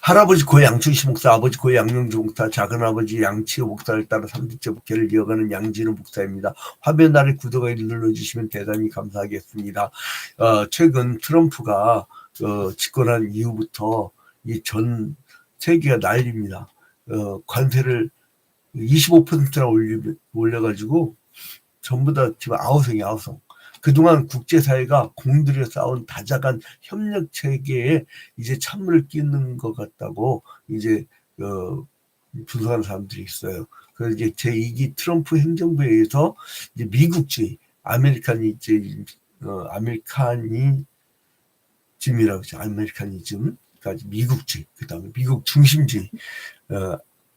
할아버지 고 양충시 목사, 아버지 고 양영주 목사, 작은아버지 양치호 목사를 따라 3대째 목회를 이어가는 양진우 목사입니다. 화면 아래 구독을 눌러주시면 대단히 감사하겠습니다. 최근 트럼프가 집권한 이후부터 이 전 세계가 난립니다. 관세를 25%나 올려가지고 전부 다 지금 아우성. 그동안 국제사회가 공들여 쌓은 다자간 협력 체계에 이제 찬물을 끼는 것 같다고 이제 분석하는 사람들이 있어요. 그래서 이제 제2기 트럼프 행정부에 의해서 이제 미국주의, 아메리카니즘이라고 하죠. 아메리카니즘, 그러니까 미국주의, 그다음에 미국 중심주의,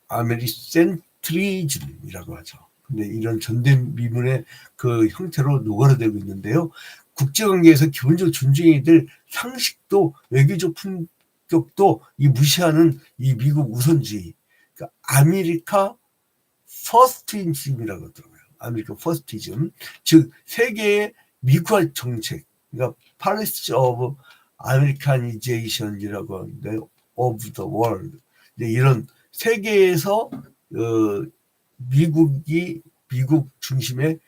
아메리센트리즘이라고 하죠. 근데 이런 전대미문의 그 형태로 노골화되고 있는데요. 국제관계에서 기본적으로 존중해야 될 상식도 외교적 품격도 이 무시하는 이 미국 우선주의, 그러니까 아메리카 퍼스트이즘이라고 하더라고요. 아메리카 퍼스트이즘, 즉 세계의 미국화 정책, 그러니까 policy of Americanization이라고 하는데 of the world, 이런 세계에서 미국 중심의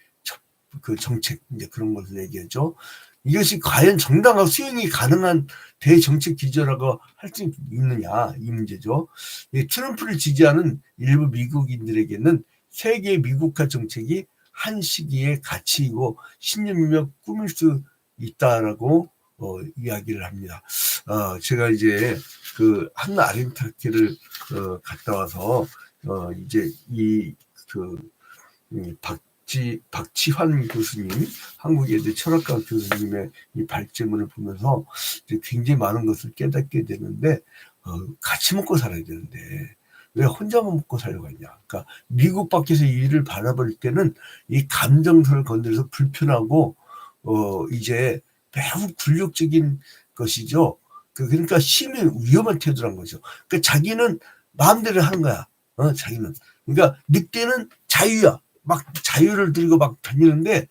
그 정책, 이제 그런 것을 얘기하죠. 이것이 과연 정당하고 수용이 가능한 대정책 기조라고 할 수 있느냐, 이 문제죠. 트럼프를 지지하는 일부 미국인들에게는 세계 미국화 정책이 한 시기의 가치이고 신념이며 꿈일 수 있다라고 이야기를 합니다. 제가 이제 그 한나 아렌트를 갔다 와서 이제 박지환 교수님, 한국예대 철학과 교수님의 이 발제문을 보면서 이제 굉장히 많은 것을 깨닫게 되는데, 같이 먹고 살아야 되는데 왜 혼자만 먹고 살려고 하냐. 그러니까 미국 밖에서 이 일을 바라볼 때는 이 감정선을 건드려서 불편하고 이제 매우 굴욕적인 것이죠. 그러니까 심히 위험한 태도란 거죠. 그러니까 자기는 마음대로 하는 거야. 자기는. 그러니까 늑대는 자유야. 막 자유를 들고 막 다니는데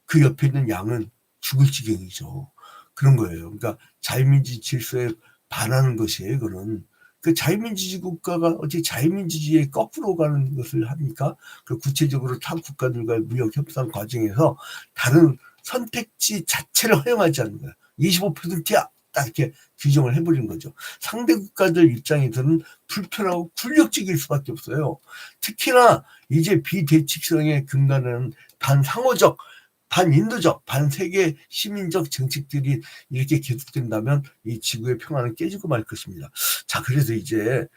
그 옆에 있는 양은 죽을 지경이죠. 그런 거예요. 그러니까 자유민주주의 질서에 반하는 것이에요. 그거는. 그 자유민주주의 국가가 어떻게 자유민주주의에 거꾸로 가는 것을 합니까? 그 구체적으로 타 국가들과의 무역 협상 과정에서 다른 선택지 자체를 허용하지 않는 거야. 25%야. 딱 이렇게 규정을 해버린 거죠. 상대 국가들 입장에서는 불편하고 굴욕적일 수밖에 없어요. 특히나 이제 비대칭성에 근간하는 반상호적, 반인도적, 반세계 시민적 정책들이 이렇게 계속된다면 이 지구의 평화는 깨지고 말 것입니다. 자, 그래서 이제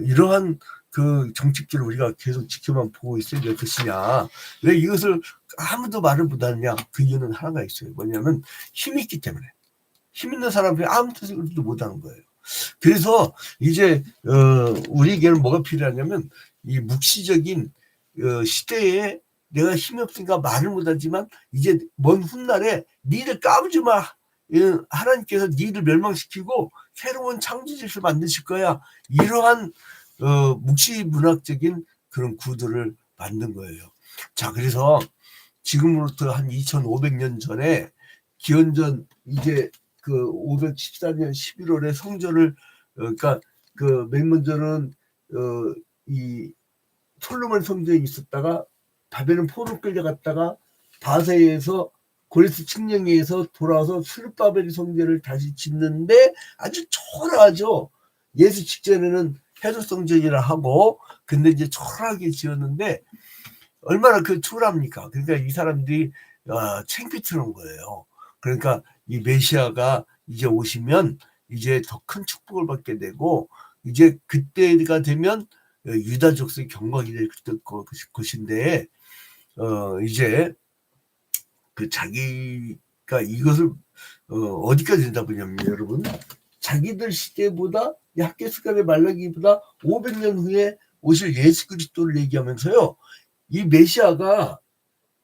이러한 그 정책들을 우리가 계속 지켜만 보고 있어야 될 것이냐. 왜 이것을 아무도 말을 못하느냐. 그 이유는 하나가 있어요. 뭐냐면 힘이 있기 때문에. 힘 있는 사람들이 아무것도 못하는 거예요. 그래서 이제 우리에게는 뭐가 필요하냐면 이 묵시적인 시대에 내가 힘이 없으니까 말을 못하지만 이제 먼 훗날에 니를 까부지 마. 하나님께서 니를 멸망시키고 새로운 창조 질서를 만드실 거야. 이러한 묵시 문학적인 그런 구도를 만든 거예요. 자, 그래서 지금으로부터 한 2500년 전에 기원전 이제 그 514년 11월에 성전을 그러니까 그 맨 먼저는 이 솔로몬 성전에 있었다가 바벨론 포로 끌려갔다가 바사에서 고레스 칙령에 의해서 돌아와서 스룹바벨 성전을 다시 짓는데 아주 초라하죠. 예수 직전에는 헤롯 성전이라 하고 근데 이제 초라하게 지었는데 얼마나 그 초라합니까? 그러니까 이 사람들이 창피스러운 거예요. 그러니까 이 메시아가 이제 오시면 이제 더 큰 축복을 받게 되고 이제 그때가 되면 유다 족속의 경광이 될 것인데 이제 그 자기가 이것을 어디까지 된다 보냐면 여러분 자기들 시대보다 학개스간의 말라기보다 500년 후에 오실 예수 그리스도를 얘기하면서요. 이 메시아가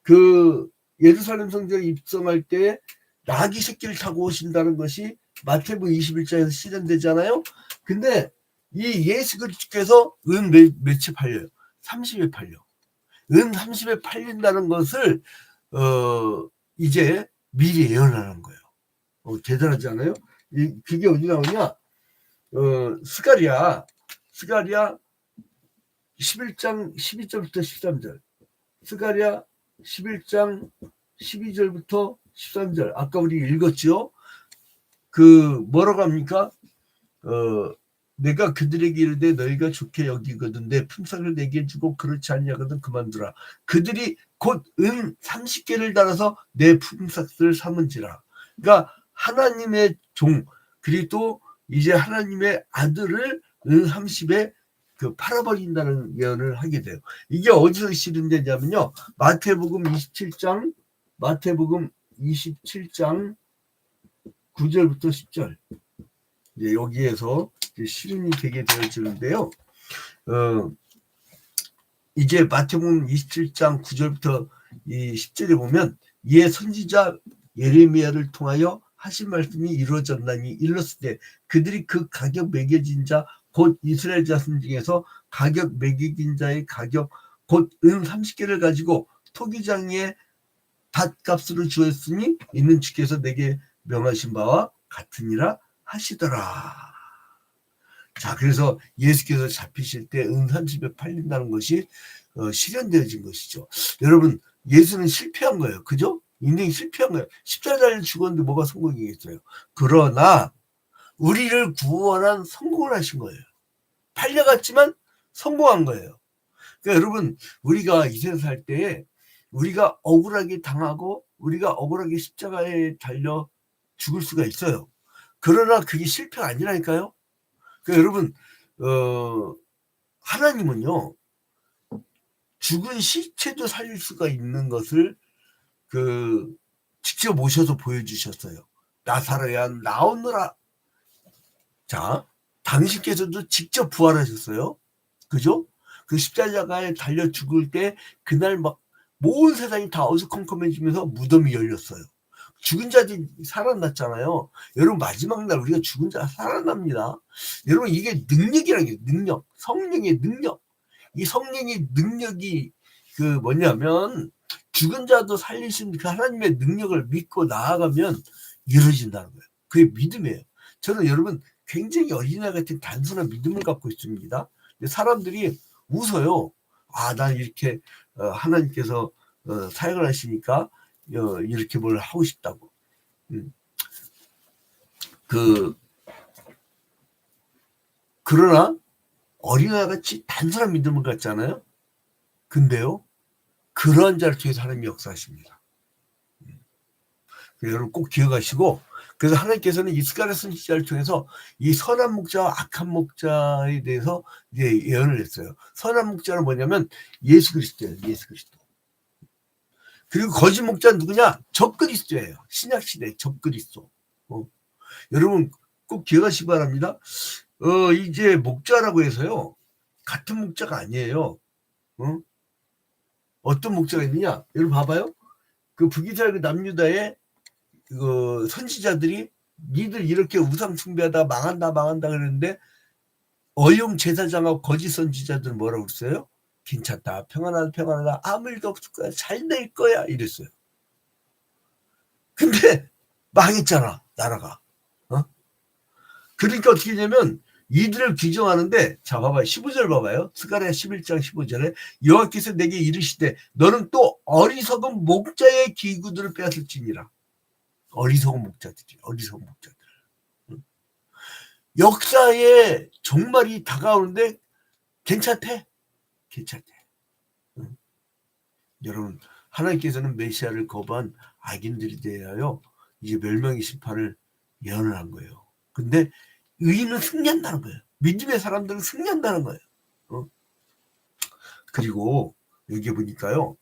그 예루살렘 성전에 입성할 때 나귀 새끼를 타고 오신다는 것이 마태복음 21장에서 실현되잖아요. 근데 이 예수 그리스도께서 은 몇에 팔려요? 30에 팔려. 은 30에 팔린다는 것을 이제 미리 예언하는 거예요. 대단하지 않아요? 그게 어디 나오냐? 스가랴 11장 12절부터 13절. 스가랴 11장 12절부터 13절. 아까 우리 읽었죠? 뭐라고 합니까? 내가 그들에게 이르되 너희가 좋게 여기거든 내 품삯을 내게 주고 그렇지 않냐거든 그만두라. 그들이 곧 은 30개를 달아서 내 품삯을 삼은지라. 그러니까 하나님의 종 그리고 또 이제 하나님의 아들을 은 30에 팔아버린다는 예언을 하게 돼요. 이게 어디서 실현되냐면요. 마태복음 27장 9절부터 10절. 이제 여기에서 실현이 되게 되어지는데요. 이제 마태복음 27장 9절부터 10절에 보면 이에 선지자 예레미야를 통하여 하신 말씀이 이루어졌나니 일렀을 때 그들이 그 가격 매겨진 자 곧 이스라엘 자손 중에서 가격 매겨진 자의 가격 곧 은 30개를 가지고 토기장에 밭값으로 주었으니 이는 주께서 내게 명하신 바와 같으니라 하시더라. 자, 그래서 예수께서 잡히실 때 은 30에 팔린다는 것이 실현되어진 것이죠. 여러분, 예수는 실패한 거예요. 그죠? 인생이 실패한 거예요. 십자가를 죽었는데 뭐가 성공이겠어요. 그러나 우리를 구원한 성공을 하신 거예요. 팔려갔지만 성공한 거예요. 그러니까 여러분, 우리가 이 세상 살 때에 우리가 억울하게 당하고 우리가 억울하게 십자가에 달려 죽을 수가 있어요. 그러나 그게 실패가 아니라니까요. 그러니까 여러분, 하나님은요, 죽은 시체도 살릴 수가 있는 것을 직접 오셔서 보여주셨어요. 나사로야 나오너라. 자, 당신께서도 직접 부활하셨어요. 그죠? 그 십자가에 달려 죽을 때 그날 막 온 세상이 다 어수컴컴해지면서 무덤이 열렸어요. 죽은 자들이 살아났잖아요. 여러분, 마지막 날 우리가 죽은 자 살아납니다. 여러분, 이게 능력이라는 게 능력, 성령의 능력. 이 성령의 능력이 뭐냐면 죽은 자도 살리신 그 하나님의 능력을 믿고 나아가면 이루어진다는 거예요. 그게 믿음이에요. 저는 여러분 굉장히 어린아이 같은 단순한 믿음을 갖고 있습니다. 근데 사람들이 웃어요. 아, 난 이렇게 하나님께서 사역을 하시니까 이렇게 뭘 하고 싶다고. 그러나 어린아이 같이 단순한 믿음을 갖잖아요. 근데요, 그러한 자를 통해서 하나님이 역사하십니다. 여러분 꼭 기억하시고, 그래서 하나님께서는 이 스가랴 선지자를 통해서 이 선한 목자와 악한 목자에 대해서 이제 예언을 했어요. 선한 목자는 뭐냐면 예수 그리스도예요. 예수 그리스도. 그리고 거짓 목자는 누구냐? 적그리스도예요. 신약 시대 적그리스도. 여러분 꼭 기억하시기 바랍니다. 이제 목자라고 해서요, 같은 목자가 아니에요. 어떤 목자가 있느냐? 여러분 봐봐요. 그 북이스라엘 남유다의 선지자들이 니들 이렇게 우상 숭배하다 망한다 그랬는데 어용 제사장하고 거짓 선지자들은 뭐라고 그랬어요? 괜찮다, 평안하다, 아무 일도 없을 거야, 잘 될 거야 이랬어요. 근데 망했잖아, 나라가. 그러니까 어떻게 되냐면 이들을 규정하는데, 자 봐봐요. 15절 봐봐요. 스가랴 11장 15절에 여호와께서 내게 이르시되 너는 또 어리석은 목자의 기구들을 빼앗을지니라. 어리석은 목자들이. 역사의 종말이 다가오는데 괜찮대. 여러분, 하나님께서는 메시아를 거부한 악인들이 대하여 이제 멸망의 심판을 예언을 한 거예요. 근데 의인은 승리한다는 거예요. 믿음의 사람들은 승리한다는 거예요. 그리고 여기 보니까요,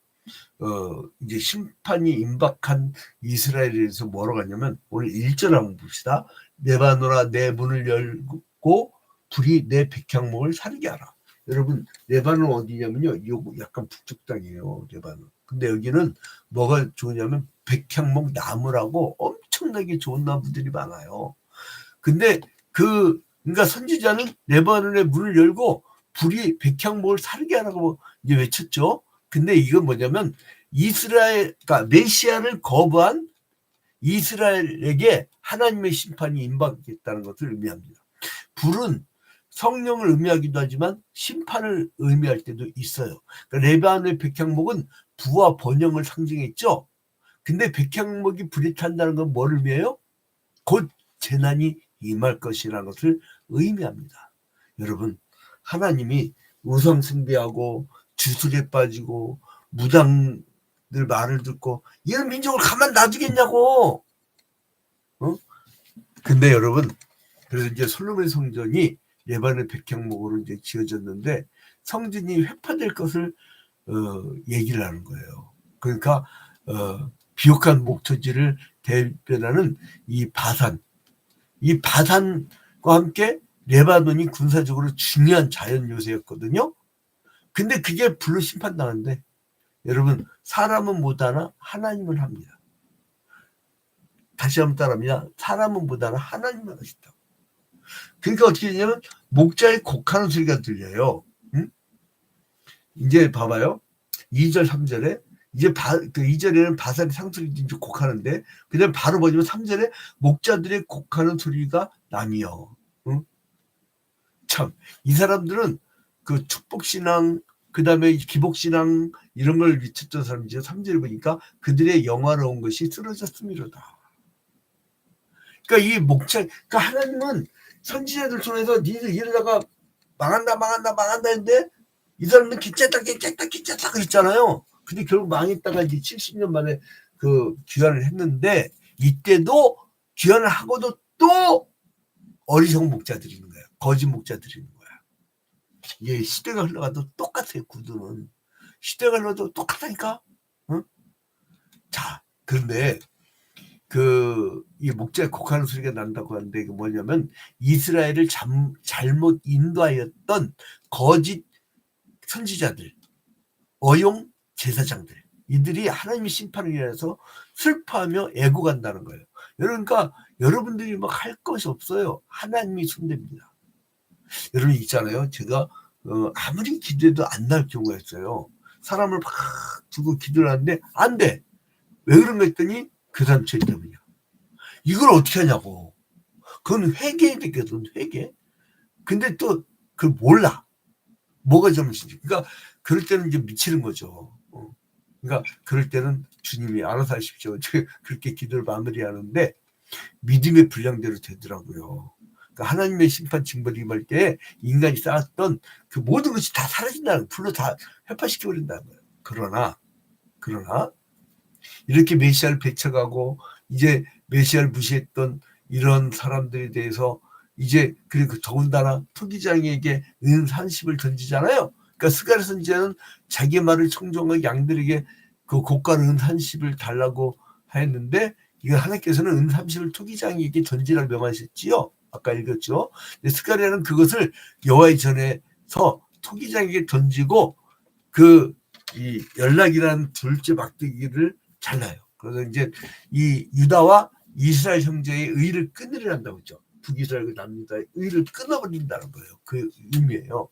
이제 심판이 임박한 이스라엘에 대해서 뭐라고 하냐면, 오늘 1절 한번 봅시다. 네바노라 내 문을 열고 불이 내 백향목을 사르게 하라. 여러분, 네바노 어디냐면요, 이거 약간 북쪽 땅이에요, 네바노. 근데 여기는 뭐가 좋으냐면 백향목 나무라고 엄청나게 좋은 나무들이 많아요. 근데 그러니까 선지자는 레바논의 문을 열고 불이 백향목을 사르게 하라고 이제 외쳤죠. 근데 이건 뭐냐면 그러니까 메시아를 거부한 이스라엘에게 하나님의 심판이 임박했다는 것을 의미합니다. 불은 성령을 의미하기도 하지만 심판을 의미할 때도 있어요. 그러니까 레바논의 백향목은 부와 번영을 상징했죠. 근데 백향목이 불에 탄다는 건 뭘 의미해요? 곧 재난이 임할 것이라는 것을 의미합니다. 여러분, 하나님이 우상 숭배하고 주술에 빠지고 무당들 말을 듣고 이런 민족을 가만 놔두겠냐고. 근데 여러분, 그래서 이제 솔로몬 성전이 레바논 백향목으로 이제 지어졌는데 성전이 회파될 것을 얘기를 하는 거예요. 그러니까 비옥한 목토지를 대변하는 이 바산과 함께 레바논이 군사적으로 중요한 자연 요새였거든요. 근데 그게 불로 심판당하는데 여러분, 사람은 못하나 하나님은 합니다. 다시 한번 따라합니다. 사람은 못하나 하나님은 하시다. 그러니까 어떻게 되냐면 목자의 곡하는 소리가 들려요. 응? 이제 봐봐요. 2절 3절에 이제 그 2절에는 바산의 상소리 이제 곡하는데 그다음에 바로 보시면 3절에 목자들의 곡하는 소리가 나며. 응? 참, 이 사람들은 그 축복신앙 그다음에 기복신앙 이런 걸 미쳤던 사람이죠. 3절에 보니까 그들의 영화로운 것이 쓰러졌음이로다. 그러니까 이 목자, 그러니까 하나님은 선지자들 통해서 니들 이러다가 망한다 했는데 이 사람은 기쨌다 그랬잖아요. 근데 결국 망했다가 이제 70년 만에 그 귀환을 했는데 이때도 귀환을 하고도 또 어리석은 목자들이 있는 거야. 거짓 목자들이 있는 거야. 이게 시대가 흘러가도 똑같아요. 구두는 시대가 흘러도 똑같다니까. 응? 자, 그런데 이 목자의 곡하는 소리가 난다고 하는데 이게 뭐냐면 이스라엘을 잘못 인도하였던 거짓 선지자들, 어용 제사장들, 이들이 하나님의 심판을 인해서 슬퍼하며 애고간다는 거예요. 그러니까 여러분들이 막 할 것이 없어요. 하나님이 손댑니다. 여러분 있잖아요. 제가 아무리 기도해도 안 날 경우가 있어요. 사람을 막 두고 기도를 하는데 안 돼. 왜 그런가 했더니 그 사람 죄 때문이야. 이걸 어떻게 하냐고. 그건 회개해야 되거든. 회개. 근데 또 그걸 몰라. 뭐가 잘못인지. 그러니까 그럴 때는 이제 미치는 거죠. 그러니까 그럴 때는 주님이 알아서 하십시오. 그렇게 기도를 마무리하는데 믿음의 분량대로 되더라고요. 그러니까 하나님의 심판 징벌이 임할 때 인간이 쌓았던 그 모든 것이 다 사라진다는, 불로 다 회파시켜버린다는 거예요. 그러나 이렇게 메시아를 배척하고 이제 메시아를 무시했던 이런 사람들에 대해서 이제 그리고 더군다나 투기장에게 은 30을 던지잖아요. 그러니까 스가랴 선지자는 자기 말을 청종한 양들에게 그 고가로 은 30을 달라고 하였는데 이거 하나님께서는 은 30을 투기장에게 던지라고 명하셨지요. 아까 읽었죠. 스가랴는 그것을 여호와의 전에서 투기장에게 던지고 이 연락이라는 둘째 막대기를 잘라요. 그래서 이제 이 유다와 이스라엘 형제의 의를 끊으려 한다고 했죠. 북이스라엘 남유다의 의를 끊어버린다는 거예요. 그 의미예요.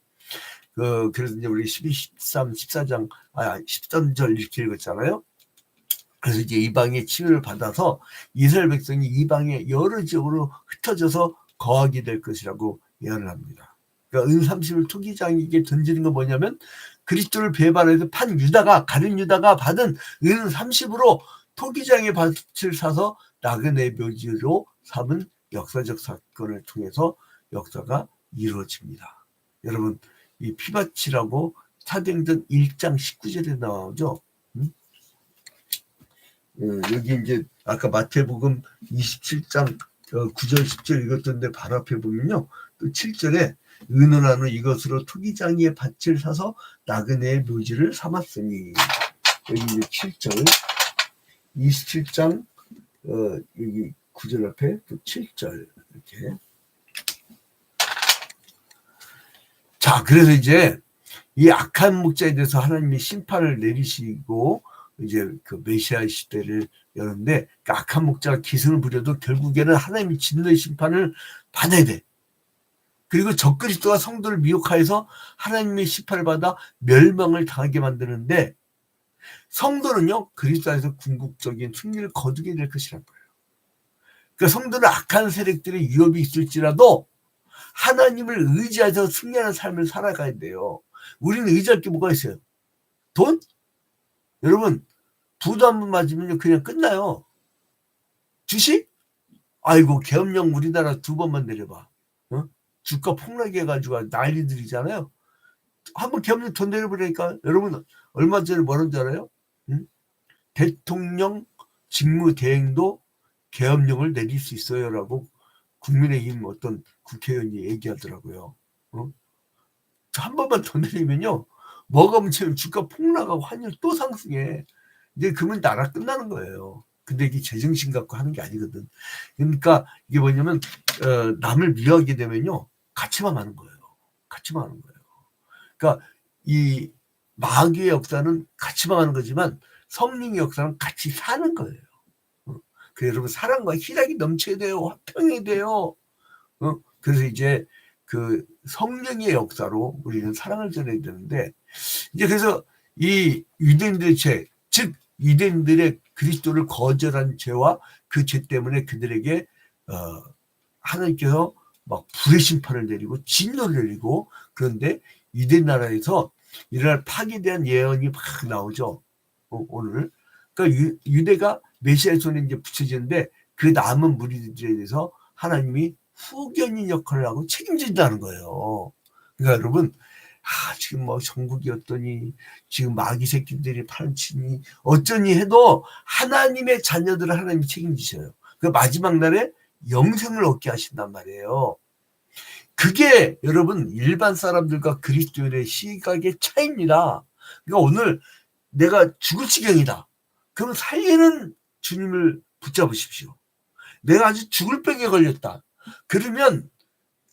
그래서 이제 우리 12, 13, 14장, 13절 이렇게 읽었잖아요. 그래서 이제 이방의 치유를 받아서 이스라엘 백성이 이방의 여러 지역으로 흩어져서 거하게 될 것이라고 예언을 합니다. 그러니까 은 30을 투기장에게 던지는 건 뭐냐면 그리스도를 배반해서 가룟 유다가 받은 은 30으로 토기장의 밭을 사서 나그네 묘지로 삼은 역사적 사건을 통해서 역사가 이루어집니다. 여러분, 이 피바치라고 사도행전 1장 19절에 나오죠. 여기 이제 아까 마태복음 27장 9절 10절 읽었던데 바로 앞에 보면요. 또 7절에 의논한 후 이것으로 토기장의 밭을 사서 나그네의 묘지를 삼았으니, 여기 이제 7절 27장 여기 9절 앞에 또 7절 이렇게. 자, 그래서 이제 이 악한 목자에 대해서 하나님이 심판을 내리시고 이제 그 메시아 시대를 여는데 그 악한 목자가 기승을 부려도 결국에는 하나님이 진노의 심판을 받아야 돼. 그리고 적그리스도가 성도를 미혹하여서 하나님의 심판을 받아 멸망을 당하게 만드는데 성도는요 그리스도 안에서 궁극적인 승리를 거두게 될 것이란 거예요. 그러니까 성도는 악한 세력들의 위협이 있을지라도 하나님을 의지해서 승리하는 삶을 살아가야 돼요. 우리는 의지할 게 뭐가 있어요? 돈? 여러분, 부도 한 번 맞으면 그냥 끝나요. 주식? 아이고, 계엄령 우리나라 2번만 내려봐. 어? 주가 폭락해가지고 난리들이잖아요. 한번 계엄령 돈 내려버리니까 여러분 얼마 전에 뭐라는 줄 알아요? 응? 대통령 직무대행도 계엄령을 내릴 수 있어요라고 국민의힘 어떤 국회의원이 얘기하더라고요. 어? 한 번만 더 내리면요, 뭐가 문제면 주가 폭락하고 환율 또 상승해. 이제 그러면 나라 끝나는 거예요. 근데 이게 제정신 갖고 하는 게 아니거든. 그러니까 이게 뭐냐면 남을 미워하게 되면요, 같이만 하는 거예요. 같이만 하는 거예요. 그러니까 이 마귀의 역사는 같이만 하는 거지만 성령의 역사는 같이 사는 거예요. 그 여러분 사랑과 희락이 넘쳐야 돼요. 화평해야 돼요. 그래서 이제 그 성령의 역사로 우리는 사랑을 전해야 되는데, 이제 그래서 이 유대인들의 죄, 즉 유대인들의 그리스도를 거절한 죄와 그 죄 때문에 그들에게 하나님께서 막 불의 심판을 내리고 진노를 내리고, 그런데 유대 나라에서 일어날 파기에 대한 예언이 막 나오죠. 오늘. 그러니까 유대가 메시아의 손에 이제 붙여지는데 그 남은 무리들에 대해서 하나님이 후견인 역할을 하고 책임진다는 거예요. 그러니까 여러분, 지금 뭐 전국이었더니 지금 마귀 새끼들이 판치니 어쩌니 해도 하나님의 자녀들을 하나님이 책임지셔요. 그 마지막 날에 영생을 얻게 하신단 말이에요. 그게 여러분 일반 사람들과 그리스도인의 시각의 차이입니다. 그러니까 오늘 내가 죽을 지경이다. 그럼 살리는 주님을 붙잡으십시오. 내가 아주 죽을 병에 걸렸다. 그러면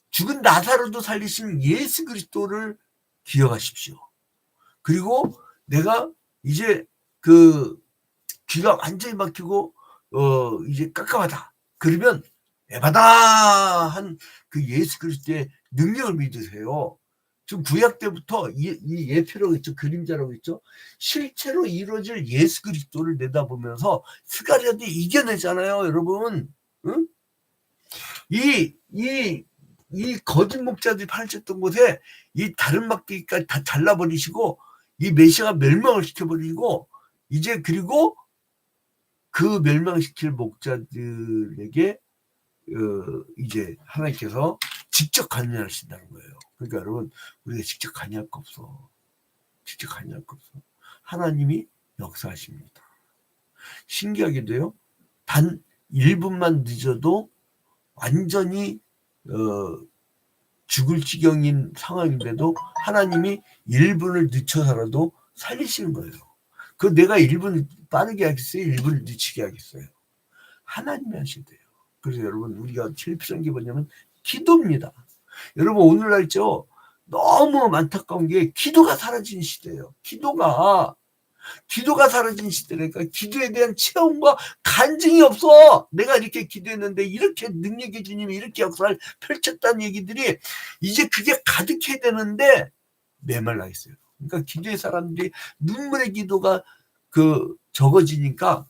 죽은 나사로도 살리신 예수 그리스도를 기억하십시오. 그리고 내가 이제 그 귀가 완전히 막히고 이제 깜깜하다. 그러면 에바다 한 그 예수 그리스도의 능력을 믿으세요. 지금 구약 때부터 이 예표라고 있죠. 그림자라고 있죠. 실체로 이루어질 예수 그리스도를 내다보면서 스가랴도 이겨내잖아요, 여러분. 응? 이 거짓 목자들이 파헤쳤던 곳에 이 다른 막대기까지 다 잘라버리시고 이 메시아가 멸망을 시켜버리고, 이제 그리고 그 멸망시킬 목자들에게 이제 하나님께서 직접 관여하신다는 거예요. 그러니까 여러분, 우리가 직접 관여할 거 없어. 직접 관여할 거 없어. 하나님이 역사하십니다. 신기하게도요, 단 1분만 늦어도 완전히 죽을 지경인 상황인데도 하나님이 1분을 늦춰서라도 살리시는 거예요. 그 내가 1분 빠르게 하겠어요? 1분을 늦추게 하겠어요? 하나님이 하시대요. 그래서 여러분, 우리가 제일 필요한 게 뭐냐면 기도입니다. 여러분, 오늘날 있죠, 너무 안타까운 게 기도가 사라진 시대예요. 기도가 사라진 시대니까 기도에 대한 체험과 간증이 없어. 내가 이렇게 기도했는데 이렇게 능력의 주님이 이렇게 역사를 펼쳤다는 얘기들이 이제 그게 가득해야 되는데 메말라 있어요. 그러니까 기도의 사람들이 눈물의 기도가 적어지니까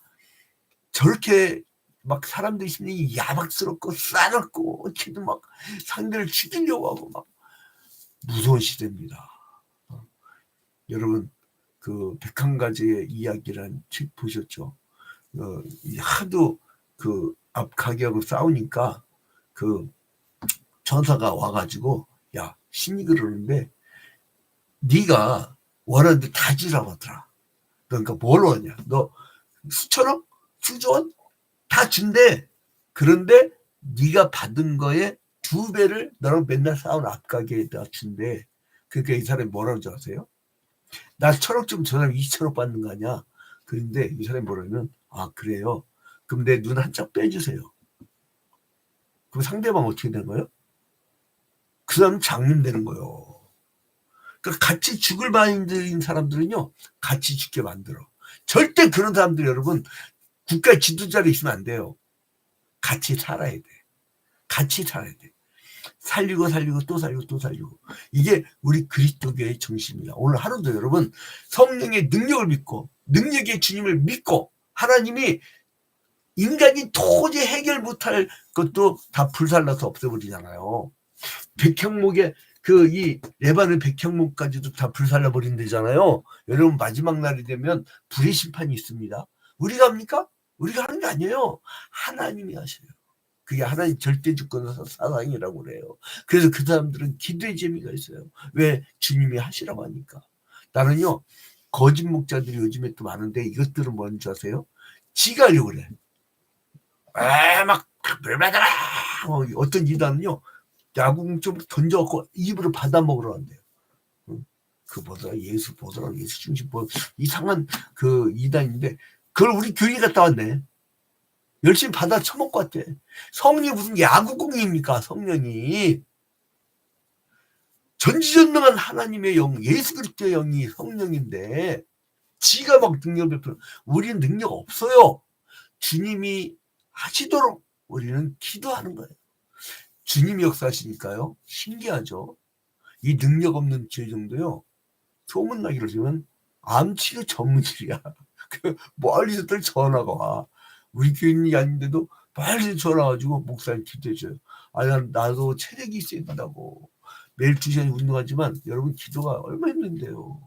저렇게 막 사람들이 심리 야박스럽고 싸납고 기도 막 상대를 죽이려고 하고 막 무서운 시대입니다. 여러분, 그 101가지의 이야기라는 책 보셨죠? 하도 그 앞 가게하고 싸우니까 그 전사가 와가지고, 야, 신이 그러는데 네가 원하는 데 다 주라고 하더라. 그러니까 뭘 원하냐? 너 수천억? 수조원? 다 준대. 그런데 네가 받은 거에 2배를 너랑 맨날 싸운 앞가게에다 준대. 그러니까 이 사람이 뭐라는 줄 아세요? 나 1,000억 주면 저 사람 2,000억 받는 거 아니야? 그런데 이 사람이 뭐라면, 그래요? 그럼 내 눈 한 짝 빼주세요. 그럼 상대방 어떻게 되는 거예요? 그 사람 장님 되는 거예요. 그러니까 같이 죽을 마인드인 사람들은요, 같이 죽게 만들어. 절대 그런 사람들 여러분 국가 지도자로 있으면 안 돼요. 같이 살아야 돼. 같이 살아야 돼. 살리고 또 살리고. 이게 우리 그리스도교의 정신입니다. 오늘 하루도 여러분 성령의 능력을 믿고 능력의 주님을 믿고, 하나님이 인간이 도저히 해결 못할 것도 다 불살라서 없애버리잖아요. 백향목에 그 이 레바논 백향목까지도 다 불살라 버린대잖아요. 여러분 마지막 날이 되면 불의 심판이 있습니다. 우리가 합니까? 우리가 하는 게 아니에요. 하나님이 하셔요. 그게 하나님 절대 주권 사상이라고 그래요. 그래서 그 사람들은 기도의 재미가 있어요. 왜? 주님이 하시라고 하니까. 나는요, 거짓 목자들이 요즘에 또 많은데 이것들은 뭔지 아세요? 지가 하려고 그래. 막 불받아라. 어떤 이단은요, 야구 좀 던져갖고 입으로 받아 먹으러 한대요. 그 보더라, 예수 보더라, 예수 중심 보더라. 이상한 그 이단인데 그걸 우리 교회 갔다 왔네. 열심히 받아 처먹고 왔대. 성령이 무슨 야구공입니까? 성령이 전지전능한 하나님의 영, 예수 그리스도의 영이 성령인데 지가 막 능력 베풀어. 우리는 능력 없어요. 주님이 하시도록 우리는 기도하는 거예요. 주님이 역사하시니까요. 신기하죠. 이 능력 없는 죄 정도요. 소문나기로 지면 암치료 전문질이야. 멀리서들 전화가 와. 우리 교인이 아닌데도 멀리서 전화 와가지고 목사님 기도해줘요. 나도 체력이 있어야 된다고. 매일 2시간 운동하지만 여러분 기도가 얼마나 힘든데요.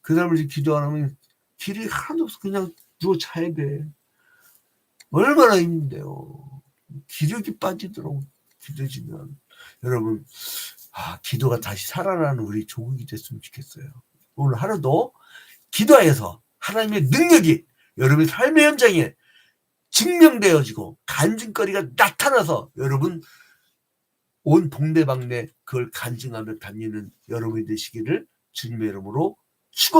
그 사람을 기도 안 하면 길이 하나도 없어. 그냥 누워 자야 돼. 얼마나 힘든데요. 기력이 빠지도록 기도지면 여러분 기도가 다시 살아나는 우리 조국이 됐으면 좋겠어요. 오늘 하루도 기도하여서 하나님의 능력이 여러분의 삶의 현장에 증명되어지고 간증거리가 나타나서 여러분 온 동네방네 그걸 간증하며 다니는 여러분이 되시기를 주님의 이름으로 축원